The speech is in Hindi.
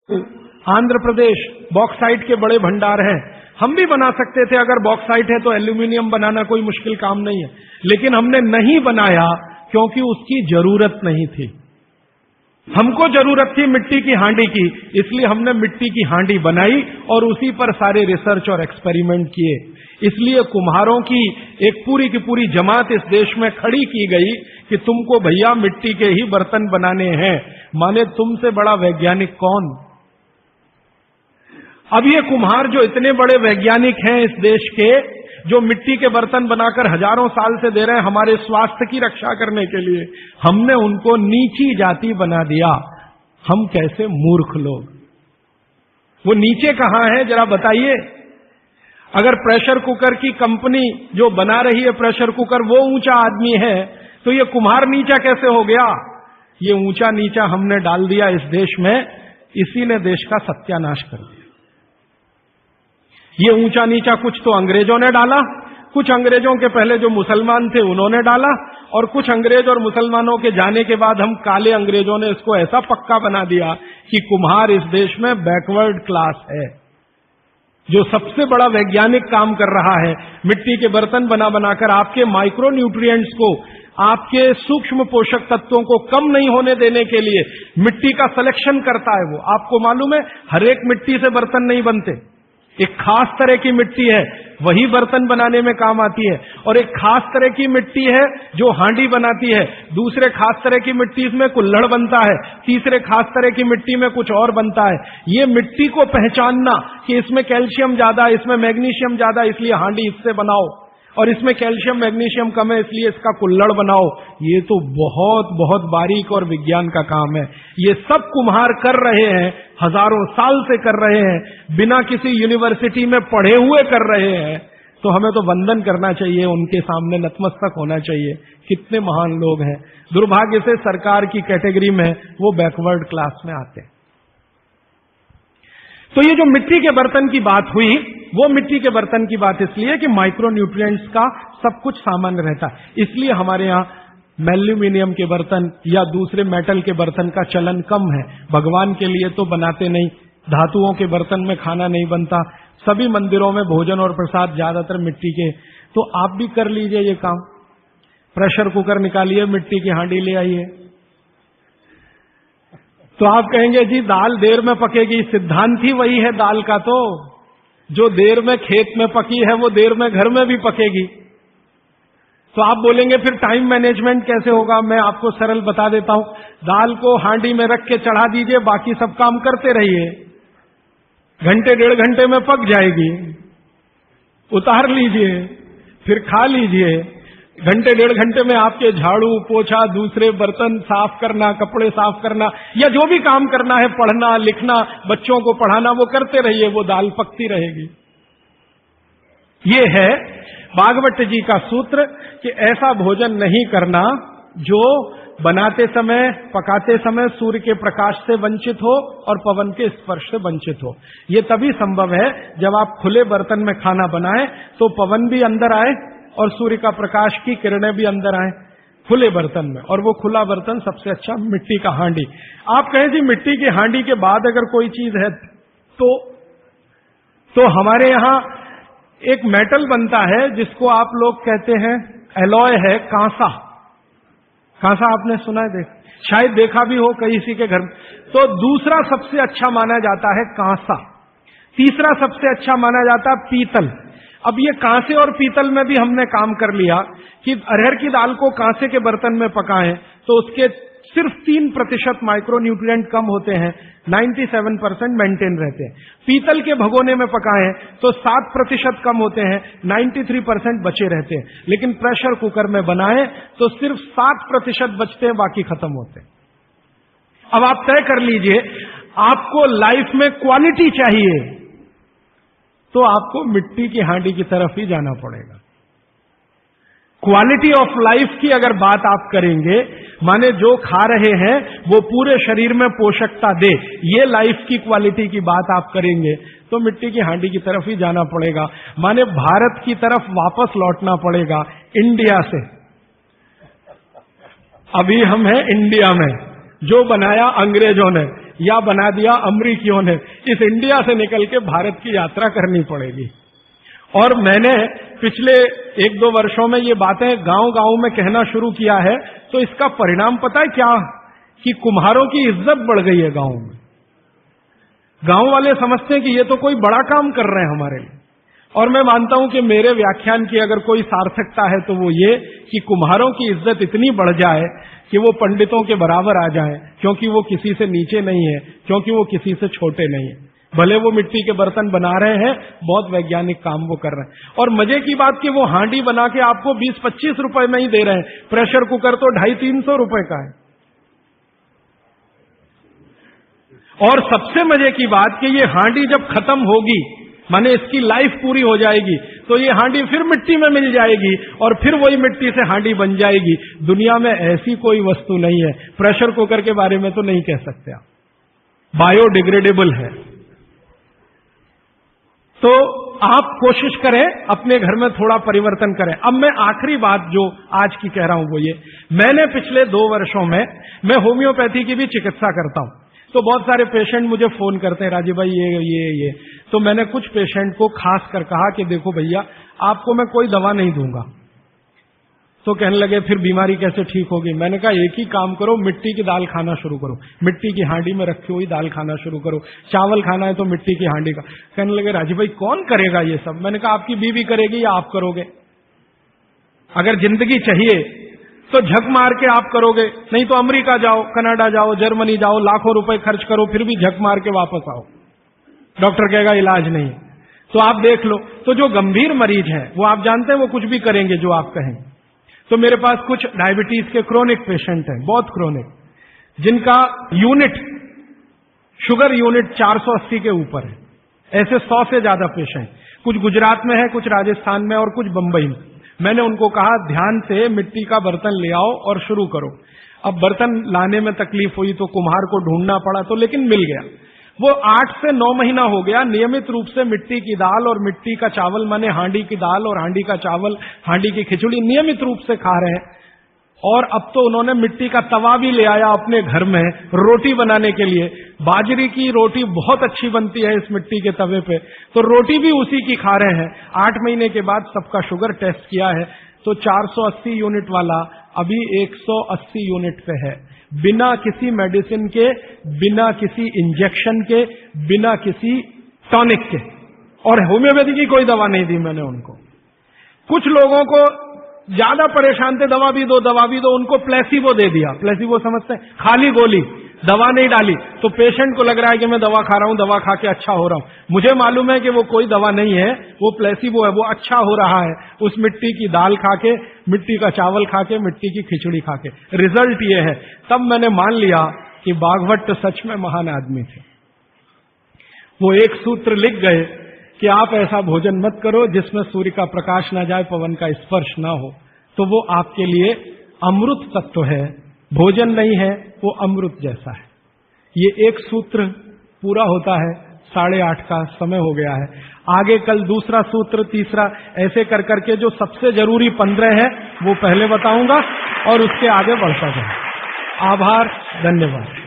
आंध्र प्रदेश बॉक्साइट के बड़े भंडार हैं, हम भी बना सकते थे। अगर बॉक्साइट है तो एल्यूमिनियम बनाना कोई मुश्किल काम नहीं है, लेकिन हमने नहीं बनाया क्योंकि उसकी जरूरत नहीं थी। हमको जरूरत थी मिट्टी की हांडी की, इसलिए हमने मिट्टी की हांडी बनाई और उसी पर सारे रिसर्च और एक्सपेरिमेंट किए। इसलिए कुम्हारों की एक पूरी की पूरी जमात इस देश में खड़ी की गई कि तुमको भैया मिट्टी के ही बर्तन बनाने हैं। माने तुमसे बड़ा वैज्ञानिक कौन? अब ये कुम्हार जो इतने बड़े वैज्ञानिक हैं इस देश के, जो मिट्टी के बर्तन बनाकर हजारों साल से दे रहे हैं हमारे स्वास्थ्य की रक्षा करने के लिए, हमने उनको नीची जाति बना दिया। हम कैसे मूर्ख लोग! वो नीचे कहां है जरा बताइए। अगर प्रेशर कुकर की कंपनी जो बना रही है प्रेशर कुकर वो ऊंचा आदमी है, तो ये कुम्हार नीचा कैसे हो गया? ये ऊंचा नीचा हमने डाल दिया इस देश में, इसी ने देश का सत्यानाश कर दिया। ये ऊंचा नीचा कुछ तो अंग्रेजों ने डाला, कुछ अंग्रेजों के पहले जो मुसलमान थे उन्होंने डाला, और कुछ अंग्रेज और मुसलमानों के जाने के बाद हम काले अंग्रेजों ने इसको ऐसा पक्का बना दिया कि कुम्हार इस देश में बैकवर्ड क्लास है। जो सबसे बड़ा वैज्ञानिक काम कर रहा है मिट्टी के बर्तन बना बनाकर आपके माइक्रो न्यूट्रिएंट्स को, आपके सूक्ष्म पोषक तत्वों को कम नहीं होने देने के लिए मिट्टी का सिलेक्शन करता है। वो आपको मालूम है हर एक मिट्टी से बर्तन नहीं बनते। एक खास तरह की मिट्टी है वही बर्तन बनाने में काम आती है, और एक खास तरह की मिट्टी है जो हांडी बनाती है, दूसरे खास तरह की मिट्टी में कुल्हड़ बनता है, तीसरे खास तरह की मिट्टी में कुछ और बनता है। ये मिट्टी को पहचानना कि इसमें कैल्शियम ज्यादा, इसमें मैग्नीशियम ज्यादा इसलिए हांडी इससे बनाओ, और इसमें कैल्शियम मैग्नीशियम कम है इसलिए इसका कुल्हड़ बनाओ, ये तो बहुत बहुत बारीक और विज्ञान का काम है। ये सब कुम्हार कर रहे हैं, हजारों साल से कर रहे हैं, बिना किसी यूनिवर्सिटी में पढ़े हुए कर रहे हैं। तो हमें तो वंदन करना चाहिए, उनके सामने नतमस्तक होना चाहिए। कितने महान लोग हैं। दुर्भाग्य से सरकार की कैटेगरी में वो बैकवर्ड क्लास में आते हैं। तो ये जो मिट्टी के बर्तन की बात हुई, वो मिट्टी के बर्तन की बात इसलिए कि माइक्रो न्यूट्रिएंट्स का सब कुछ सामान्य रहता है, इसलिए हमारे यहां एल्यूमिनियम के बर्तन या दूसरे मेटल के बर्तन का चलन कम है। भगवान के लिए तो बनाते नहीं, धातुओं के बर्तन में खाना नहीं बनता, सभी मंदिरों में भोजन और प्रसाद ज्यादातर मिट्टी के। तो आप भी कर लीजिए ये काम, प्रेशर कुकर निकालिए, मिट्टी की हांडी ले आइए। तो आप कहेंगे जी दाल देर में पकेगी, सिद्धांत ही वही है दाल का, तो जो देर में खेत में पकी है वो देर में घर में भी पकेगी। तो आप बोलेंगे फिर टाइम मैनेजमेंट कैसे होगा? मैं आपको सरल बता देता हूं। दाल को हांडी में रख के चढ़ा दीजिए, बाकी सब काम करते रहिए, घंटे डेढ़ घंटे में पक जाएगी। उतार लीजिए, फिर खा लीजिए। घंटे डेढ़ घंटे में आपके झाड़ू पोछा, दूसरे बर्तन साफ करना, कपड़े साफ करना, या जो भी काम करना है, पढ़ना लिखना, बच्चों को पढ़ाना, वो करते रहिए, वो दाल पकती रहेगी। ये है भागवत जी का सूत्र कि ऐसा भोजन नहीं करना जो बनाते समय, पकाते समय सूर्य के प्रकाश से वंचित हो और पवन के स्पर्श से वंचित हो। ये तभी संभव है जब आप खुले बर्तन में खाना बनाएं तो पवन भी अंदर आए और सूर्य का प्रकाश की किरणें भी अंदर आए खुले बर्तन में। और वो खुला बर्तन सबसे अच्छा मिट्टी का हांडी। आप कहें जी मिट्टी की हांडी के बाद अगर कोई चीज है तो हमारे यहां एक मेटल बनता है जिसको आप लोग कहते हैं एलॉय है, कांसा। कांसा आपने सुना है, शायद देखा भी हो किसी के घर में। तो दूसरा सबसे अच्छा माना जाता है कांसा, तीसरा सबसे अच्छा माना जाता है पीतल। अब ये कांसे और पीतल में भी हमने काम कर लिया कि अरहर की दाल को कांसे के बर्तन में पकाएं तो उसके सिर्फ 3% माइक्रो न्यूट्रिएंट कम होते हैं, 97% मेंटेन रहते हैं। पीतल के भगोने में पकाएं तो 7% कम होते हैं, 93% बचे रहते हैं। लेकिन प्रेशर कुकर में बनाएं तो सिर्फ 7% बचते हैं, बाकी खत्म होते हैं। अब आप तय कर लीजिए, आपको लाइफ में क्वालिटी चाहिए तो आपको मिट्टी की हांडी की तरफ ही जाना पड़ेगा। क्वालिटी ऑफ लाइफ की अगर बात आप करेंगे, माने जो खा रहे हैं वो पूरे शरीर में पोषकता दे, ये लाइफ की क्वालिटी की बात आप करेंगे तो मिट्टी की हांडी की तरफ ही जाना पड़ेगा। माने भारत की तरफ वापस लौटना पड़ेगा, इंडिया से। अभी हम हैं इंडिया में, जो बनाया अंग्रेजों ने, या बना दिया अमरीकियों ने। इस इंडिया से निकल के भारत की यात्रा करनी पड़ेगी। और मैंने पिछले 1-2 वर्षों में ये बातें गांव-गांव में कहना शुरू किया है, तो इसका परिणाम पता है क्या, कि कुम्हारों की इज्जत बढ़ गई है गांव में। गांव वाले समझते हैं कि ये तो कोई बड़ा काम कर रहे हैं हमारे लिए। और मैं मानता हूं कि मेरे व्याख्यान की अगर कोई सार्थकता है तो वो ये कि कुम्हारों की इज्जत इतनी बढ़ जाए कि वो पंडितों के बराबर आ जाएं, क्योंकि वो किसी से नीचे नहीं है, क्योंकि वो किसी से छोटे नहीं है। भले वो मिट्टी के बर्तन बना रहे हैं, बहुत वैज्ञानिक काम वो कर रहे हैं। और मजे की बात कि वो हांडी बना के आपको 20-25 रुपए में ही दे रहे हैं, प्रेशर कुकर तो 250-300 रुपए का है। और सबसे मजे की बात कि ये हांडी जब खत्म होगी, माने इसकी लाइफ पूरी हो जाएगी, तो ये हांडी फिर मिट्टी में मिल जाएगी और फिर वही मिट्टी से हांडी बन जाएगी। दुनिया में ऐसी कोई वस्तु नहीं है। प्रेशर कुकर के बारे में तो नहीं कह सकते आप, बायोडिग्रेडेबल है। तो आप कोशिश करें अपने घर में थोड़ा परिवर्तन करें। अब मैं आखिरी बात जो आज की कह रहा हूं वो ये, मैंने पिछले 2 वर्षों में मैं होम्योपैथी की भी चिकित्सा करता हूं। तो बहुत सारे पेशेंट मुझे फोन करते हैं, राजीव भाई ये। तो मैंने कुछ पेशेंट को खास कर कहा कि देखो भैया, आपको मैं कोई दवा नहीं दूंगा। तो कहने लगे फिर बीमारी कैसे ठीक होगी? मैंने कहा एक ही काम करो, मिट्टी की दाल खाना शुरू करो, मिट्टी की हांडी में रखी हुई दाल खाना शुरू करो। चावल खाना है तो मिट्टी की हांडी का। कहने लगे राजीव भाई कौन करेगा ये सब? मैंने कहा आपकी बीवी करेगी या आप करोगे? अगर जिंदगी चाहिए तो झक मार के आप करोगे, नहीं तो अमेरिका जाओ, कनाडा जाओ, जर्मनी जाओ, लाखों रुपए खर्च करो, फिर भी झक मार के वापस आओ, डॉक्टर कहेगा इलाज नहीं। तो आप देख लो, तो जो गंभीर मरीज हैं वो आप जानते हैं वो कुछ भी करेंगे जो आप कहेंगे। तो मेरे पास कुछ डायबिटीज के क्रोनिक पेशेंट हैं, बहुत क्रोनिक, जिनका यूनिट, शुगर यूनिट 480 के ऊपर है। ऐसे 100 से ज्यादा पेशेंट, कुछ गुजरात में है, कुछ राजस्थान में और कुछ बंबई में। मैंने उनको कहा ध्यान से मिट्टी का बर्तन ले आओ और शुरू करो। अब बर्तन लाने में तकलीफ हुई तो कुम्हार को ढूंढना पड़ा, तो लेकिन मिल गया। वो 8 से 9 महीना हो गया नियमित रूप से मिट्टी की दाल और मिट्टी का चावल, माने हांडी की दाल और हांडी का चावल, हांडी की खिचड़ी नियमित रूप से खा रहे हैं। और अब तो उन्होंने मिट्टी का तवा भी ले आया अपने घर में रोटी बनाने के लिए। बाजरी की रोटी बहुत अच्छी बनती है इस मिट्टी के तवे पे, तो रोटी भी उसी की खा रहे हैं। 8 महीने के बाद सबका शुगर टेस्ट किया है तो 480 यूनिट वाला अभी 180 यूनिट पे है, बिना किसी मेडिसिन के, बिना किसी इंजेक्शन के, बिना किसी टॉनिक के। और होम्योपैथी की कोई दवा नहीं दी मैंने उनको। कुछ लोगों को ज्यादा परेशान थे, दवा भी दो, उनको प्लेसिबो दे दिया। प्लेसिबो समझते हैं? खाली गोली, दवा नहीं डाली। तो पेशेंट को लग रहा है कि मैं दवा खा रहा हूं, दवा खा के अच्छा हो रहा हूं। मुझे मालूम है कि वो कोई दवा नहीं है, वो प्लेसिबो है, वो अच्छा हो रहा है उस मिट्टी की दाल खा के, मिट्टी का चावल खा के, मिट्टी की खिचड़ी खा के। रिजल्ट ये है। तब मैंने मान लिया कि बागवट सच में महान आदमी थे। वो एक सूत्र लिख गए कि आप ऐसा भोजन मत करो जिसमें सूर्य का प्रकाश ना जाए, पवन का स्पर्श ना हो, तो वो आपके लिए अमृत तत्व है, भोजन नहीं है, वो अमृत जैसा है। ये एक सूत्र पूरा होता है, 8:30 का समय हो गया है। आगे कल दूसरा सूत्र, तीसरा, ऐसे कर करके जो सबसे जरूरी 15 है वो पहले बताऊंगा और उसके आगे बढ़ता जाए। आभार, धन्यवाद।